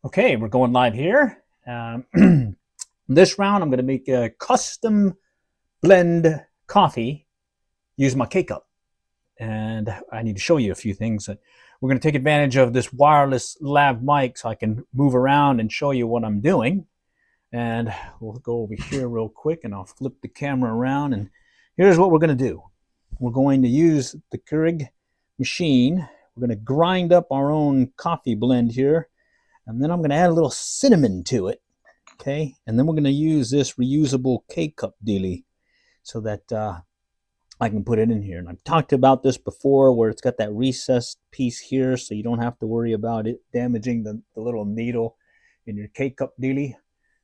Okay, we're going live here. This round, I'm going to make a custom blend coffee. Use my K-Cup. And I need to show you a few things. We're going to take advantage of this wireless lav mic so I can move around and show you what I'm doing. And we'll go over here real quick and I'll flip the camera around. And here's what we're going to do. We're going to use the Keurig machine. We're going to grind up our own coffee blend here. And then I'm going to add a little cinnamon to it. Okay. And then we're going to use this reusable K-Cup dealie so that I can put it in here. And I've talked about this before where it's got that recessed piece here so you don't have to worry about it damaging the little needle in your K-Cup dealie.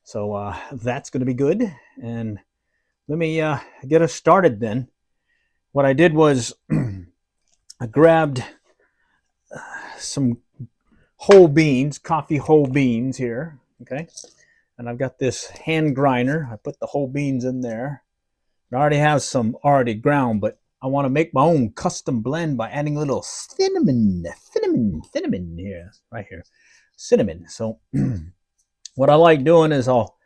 So that's going to be good. And let me get us started then. What I did was I grabbed some whole beans, coffee whole beans here, okay? And I've got this hand grinder. I put the whole beans in there. I already have some already ground, but I want to make my own custom blend by adding a little cinnamon here, right here, cinnamon. So what I like doing is I'll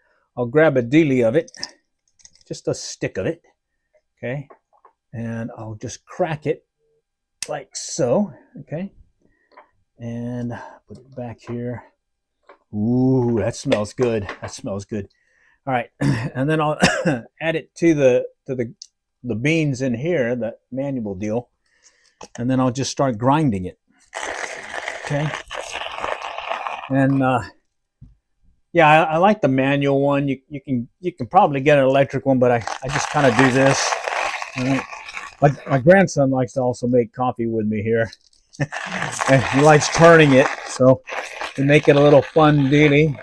grab a dealie of it, just a stick of it, okay? And I'll just crack it like so, okay? And put it back here. Ooh, that smells good. That smells good. All right, and then I'll add it to the beans in here, that manual deal, and then I'll just start grinding it. Okay. And yeah, I like the manual one. You can probably get an electric one, but I just kind of do this. My grandson likes to also make coffee with me here. And he likes turning it, so to make it a little fun dealie.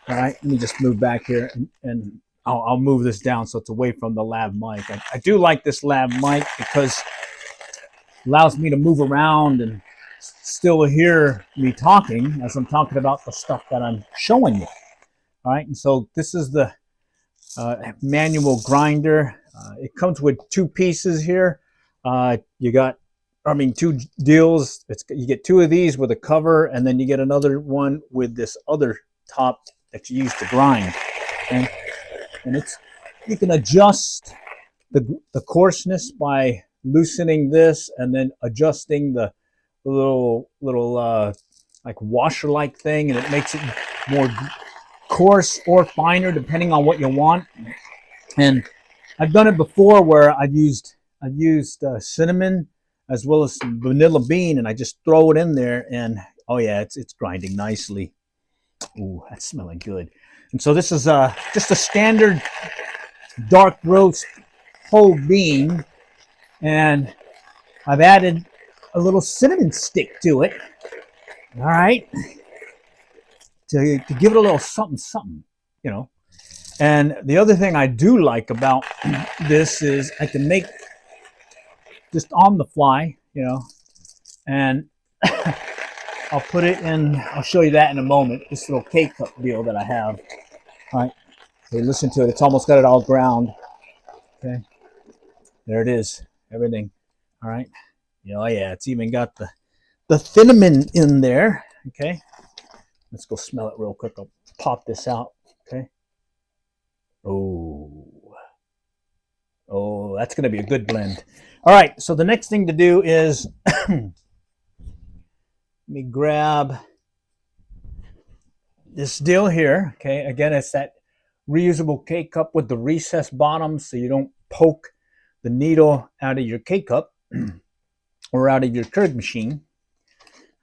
All right, let me just move back here, and I'll move this down so it's away from the lav mic. I do like this lav mic because it allows me to move around and still hear me talking as I'm talking about the stuff that I'm showing you. All right, and so this is the manual grinder. It comes with two pieces here. You got two deals. You get two of these with a cover, and then you get another one with this other top that you use to grind. And you can adjust the coarseness by loosening this and then adjusting the little like washer-like thing, and it makes it more coarse or finer depending on what you want. And I've done it before where I've used cinnamon as well as some vanilla bean, and I just throw it in there, and oh yeah, it's grinding nicely. Ooh, that's smelling good. And so this is just a standard dark roast whole bean, and I've added a little cinnamon stick to it. All right, to give it a little something, you know. And the other thing I do like about this is I can make just on the fly, you know, and I'll put it in, I'll show you that in a moment, this little K-Cup deal that I have. All right, okay, listen to it, it's almost got it all ground. Okay, there it is, everything. All right, oh yeah, it's even got the cinnamon in there. Okay, let's go smell it real quick. I'll pop this out. Okay. Oh, that's going to be a good blend. All right, so the next thing to do is let me grab this deal here. Okay, again, it's that reusable K-Cup with the recessed bottom so you don't poke the needle out of your K-Cup or out of your Keurig machine.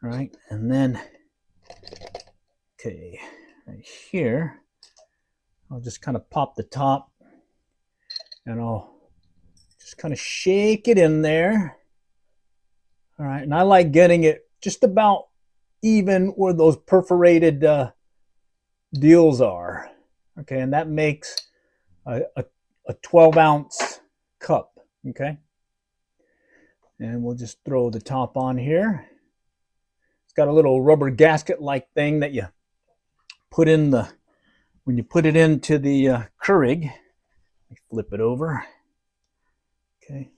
All right, and then, okay, right here, I'll just kind of pop the top and I'll just kind of shake it in there. All right, and I like getting it just about even where those perforated deals are. Okay, and that makes a 12-ounce cup. Okay, and we'll just throw the top on here. It's got a little rubber gasket-like thing that you put in when you put it into the Keurig. Flip it over. Okay.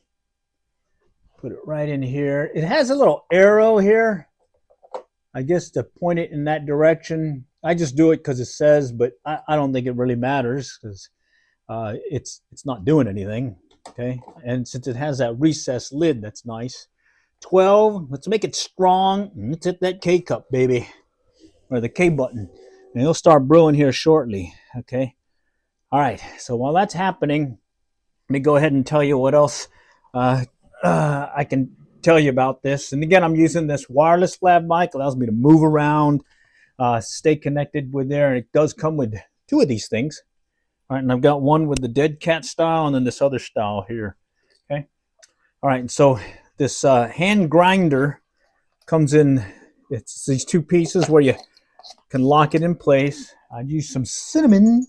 Put it right in here. It has a little arrow here, I guess, to point it in that direction I just do it because it says, but I don't think it really matters because it's not doing anything. Okay, and since it has that recessed lid, that's nice. 12. Let's make it strong. Let's hit that K cup, baby, or the K button, and it'll start brewing here shortly. Okay. All right. So while that's happening, let me go ahead and tell you what else I can tell you about this. And again, I'm using this wireless lav mic. It allows me to move around, stay connected with there. And it does come with 2 of these things. All right, and I've got one with the dead cat style and then this other style here. Okay. All right, and so this hand grinder comes in, it's these 2 pieces where you can lock it in place. I'd use some cinnamon,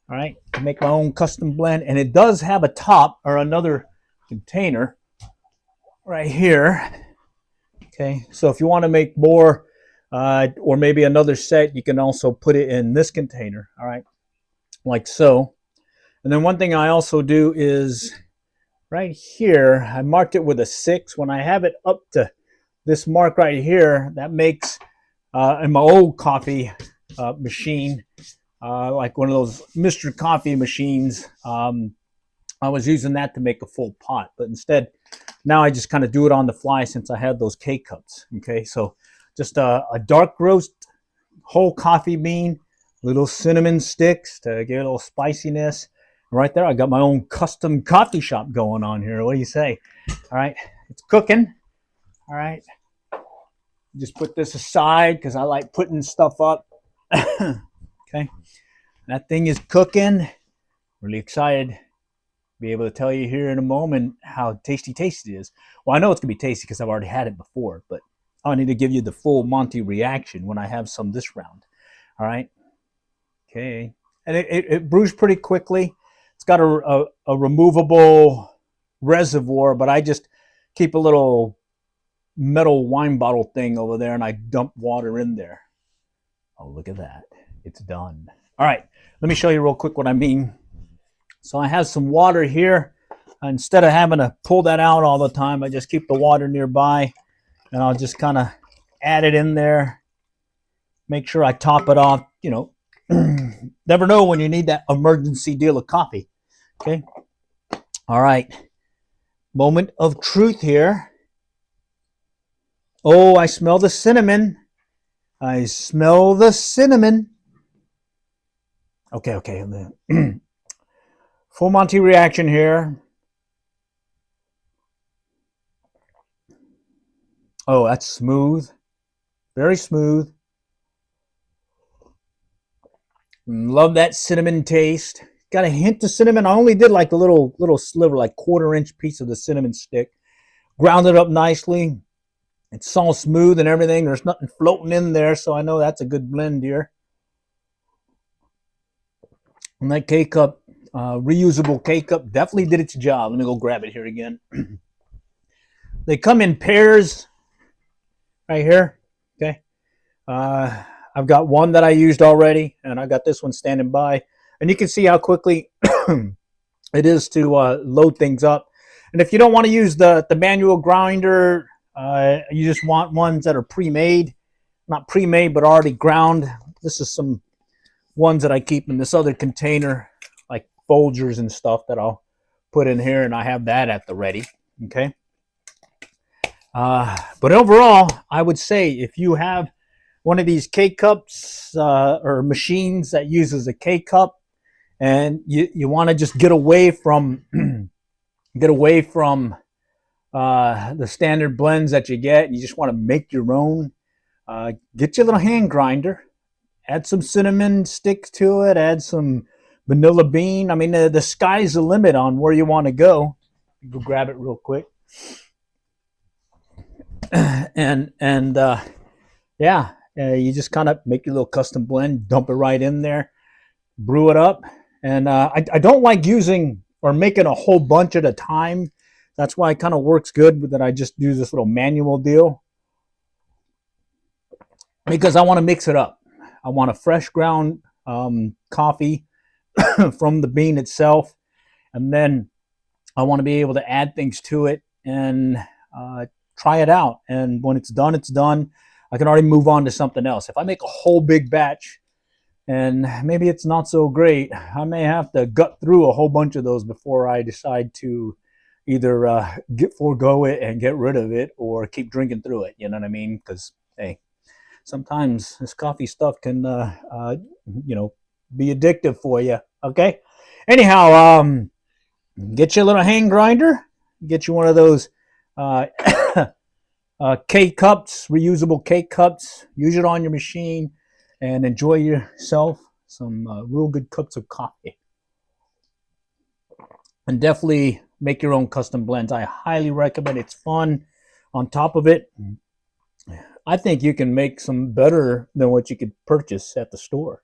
all right, to make my own custom blend. And it does have a top or another container right here. Okay, so if you want to make more or maybe another set, you can also put it in this container, all right, like so. And then one thing I also do is right here, I marked it with a 6. When I have it up to this mark right here, that makes in my old coffee machine, like one of those Mr. Coffee machines, I was using that to make a full pot, but instead now I just kind of do it on the fly since I had those K-cups. Okay, so just a dark roast whole coffee bean, little cinnamon sticks to get a little spiciness. Right there, I got my own custom coffee shop going on here. What do you say? All right, it's cooking. All right, just put this aside because I like putting stuff up. Okay, that thing is cooking. Really excited. Be able to tell you here in a moment how tasty it is. Well, I know it's gonna be tasty because I've already had it before, but I need to give you the full Monty reaction when I have some this round. All right, okay, and it brews pretty quickly. It's got a removable reservoir, but I just keep a little metal wine bottle thing over there and I dump water in there. Oh, look at that, it's done. All right, let me show you real quick what I mean. So I have some water here. Instead of having to pull that out all the time, I just keep the water nearby and I'll just kind of add it in there. Make sure I top it off, you know. Never know when you need that emergency deal of coffee. Okay. All right. Moment of truth here. Oh, I smell the cinnamon. I smell the cinnamon. Okay. Full Monty reaction here. Oh, that's smooth. Very smooth. Love that cinnamon taste. Got a hint of cinnamon. I only did like a little sliver, like 1/4 inch piece of the cinnamon stick. Ground it up nicely. It's all smooth and everything. There's nothing floating in there, so I know that's a good blend here. And that K-cup, reusable K-cup, definitely did its job. Let me go grab it here again. They come in pairs right here. Okay. I've got one that I used already, and I got this one standing by. And you can see how quickly it is to load things up. And if you don't want to use the manual grinder, you just want ones that are pre-made. Not pre-made, but already ground. This is some ones that I keep in this other container, like Folgers and stuff that I'll put in here, and I have that at the ready. Okay. But overall, I would say if you have one of these K-cups or machines that uses a K-cup, and you want to just get away from the standard blends that you get, and you just want to make your own, get your little hand grinder, add some cinnamon sticks to it, add some vanilla bean. I mean, the sky's the limit on where you want to go. Go grab it real quick. And yeah, you just kind of make your little custom blend, dump it right in there, brew it up. And I don't like using or making a whole bunch at a time. That's why it kind of works good that I just do this little manual deal, because I want to mix it up. I want a fresh ground coffee from the bean itself, and then I want to be able to add things to it and try it out. And when it's done, it's done. I can already move on to something else. If I make a whole big batch and maybe it's not so great, I may have to gut through a whole bunch of those before I decide to either forego it and get rid of it or keep drinking through it. You know what I mean? Because, hey, sometimes this coffee stuff can, be addictive for you. Okay. Anyhow, get you a little hand grinder. Get you one of those uh, K cups, reusable K cups. Use it on your machine and enjoy yourself some real good cups of coffee. And definitely make your own custom blends. I highly recommend it. It's fun. On top of it, I think you can make some better than what you could purchase at the store.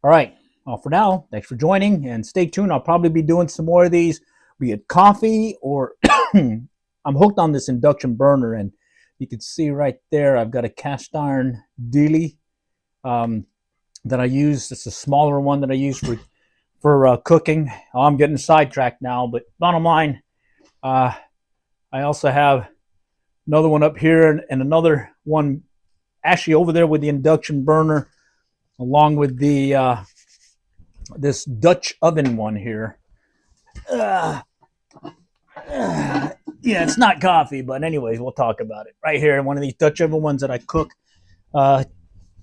All right. Well, for now, thanks for joining and stay tuned. I'll probably be doing some more of these, be it coffee or I'm hooked on this induction burner, and you can see right there I've got a cast iron dealie that I use. It's a smaller one that I use for cooking. Oh, I'm getting sidetracked now, but bottom line, I also have another one up here and another one actually over there with the induction burner, along with the this Dutch oven one here. Yeah, it's not coffee, but anyways, we'll talk about it. Right here, one of these Dutch oven ones that I cook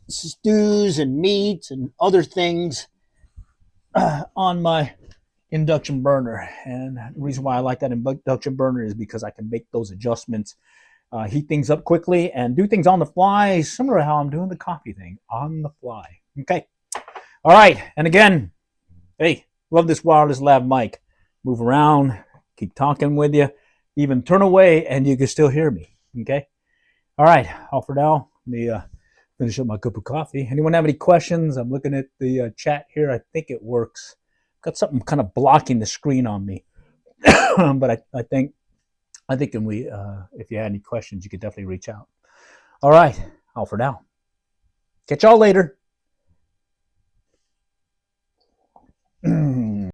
stews and meats and other things on my induction burner. And the reason why I like that induction burner is because I can make those adjustments, heat things up quickly, and do things on the fly, similar to how I'm doing the coffee thing on the fly. Okay. All right. And again, hey, love this wireless lav mic. Move around, keep talking with you, even turn away and you can still hear me. Okay. All right. All for now. Let me finish up my cup of coffee. Anyone have any questions? I'm looking at the chat here. I think it works. Got something kind of blocking the screen on me. But I think if you had any questions, you could definitely reach out. All right. All for now. Catch y'all later.